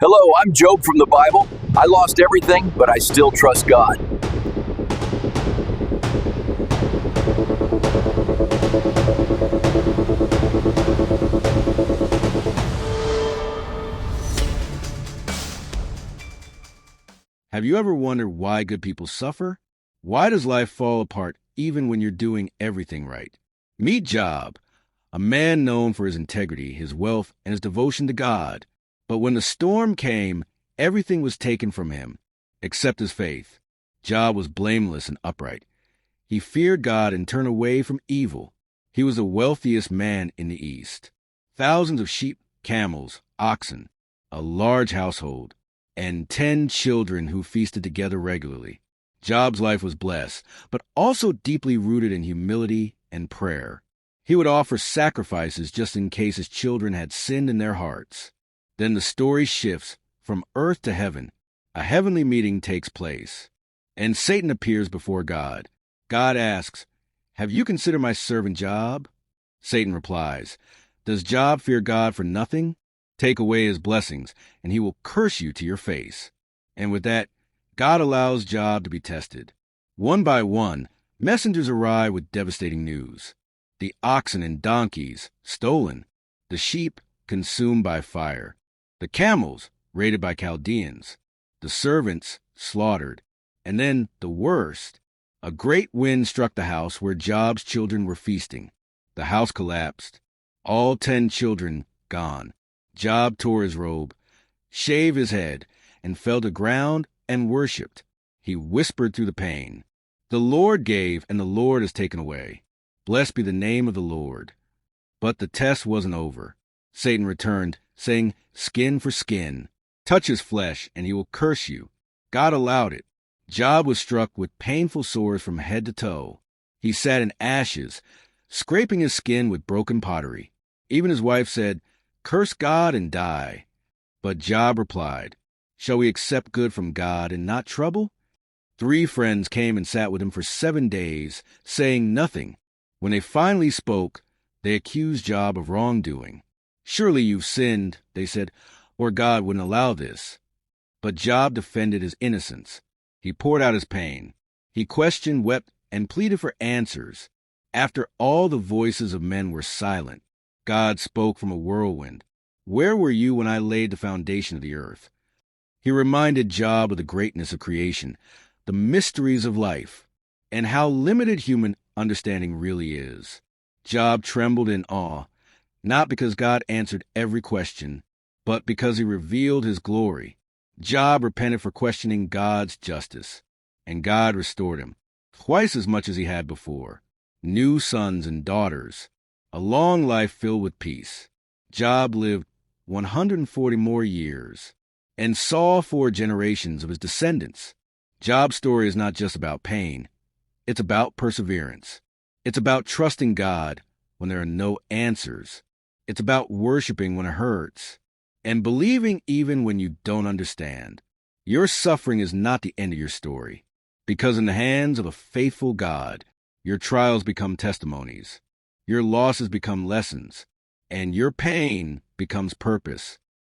Hello, I'm Job from the Bible. I lost everything, but I still trust God. Have you ever wondered why good people suffer? Why does life fall apart even when you're doing everything right? Meet Job, a man known for his integrity, his wealth, and his devotion to God. But when the storm came, everything was taken from him, except his faith. Job was blameless and upright. He feared God and turned away from evil. He was the wealthiest man in the East. Thousands of sheep, camels, oxen, a large household, and 10 children who feasted together regularly. Job's life was blessed, but also deeply rooted in humility and prayer. He would offer sacrifices just in case his children had sinned in their hearts. Then the story shifts from earth to heaven. A heavenly meeting takes place, and Satan appears before God. God asks, "Have you considered my servant Job?" Satan replies, "Does Job fear God for nothing? Take away his blessings, and he will curse you to your face." And with that, God allows Job to be tested. One by one, messengers arrive with devastating news. The oxen and donkeys stolen, the sheep consumed by fire, the camels raided by Chaldeans, the servants slaughtered, and then the worst. A great wind struck the house where Job's children were feasting. The house collapsed, all 10 children gone. Job tore his robe, shaved his head, and fell to ground and worshipped. He whispered through the pain, "The Lord gave, and the Lord has taken away. Blessed be the name of the Lord." But the test wasn't over. Satan returned, saying, "Skin for skin. Touch his flesh, and he will curse you." God allowed it. Job was struck with painful sores from head to toe. He sat in ashes, scraping his skin with broken pottery. Even his wife said, "Curse God and die." But Job replied, "Shall we accept good from God and not trouble?" 3 friends came and sat with him for 7 days, saying nothing. When they finally spoke, they accused Job of wrongdoing. "Surely you've sinned," they said, "or God wouldn't allow this." But Job defended his innocence. He poured out his pain. He questioned, wept, and pleaded for answers. After all the voices of men were silent, God spoke from a whirlwind. "Where were you when I laid the foundation of the earth?" He reminded Job of the greatness of creation, the mysteries of life, and how limited human understanding really is. Job trembled in awe, not because God answered every question, but because he revealed his glory. Job repented for questioning God's justice, and God restored him, twice as much as he had before. New sons and daughters, a long life filled with peace. Job lived 140 more years and saw 4 generations of his descendants. Job's story is not just about pain. It's about perseverance. It's about trusting God when there are no answers. It's about worshiping when it hurts and believing even when you don't understand. Your suffering is not the end of your story, because in the hands of a faithful God, your trials become testimonies, your losses become lessons, and your pain becomes purpose.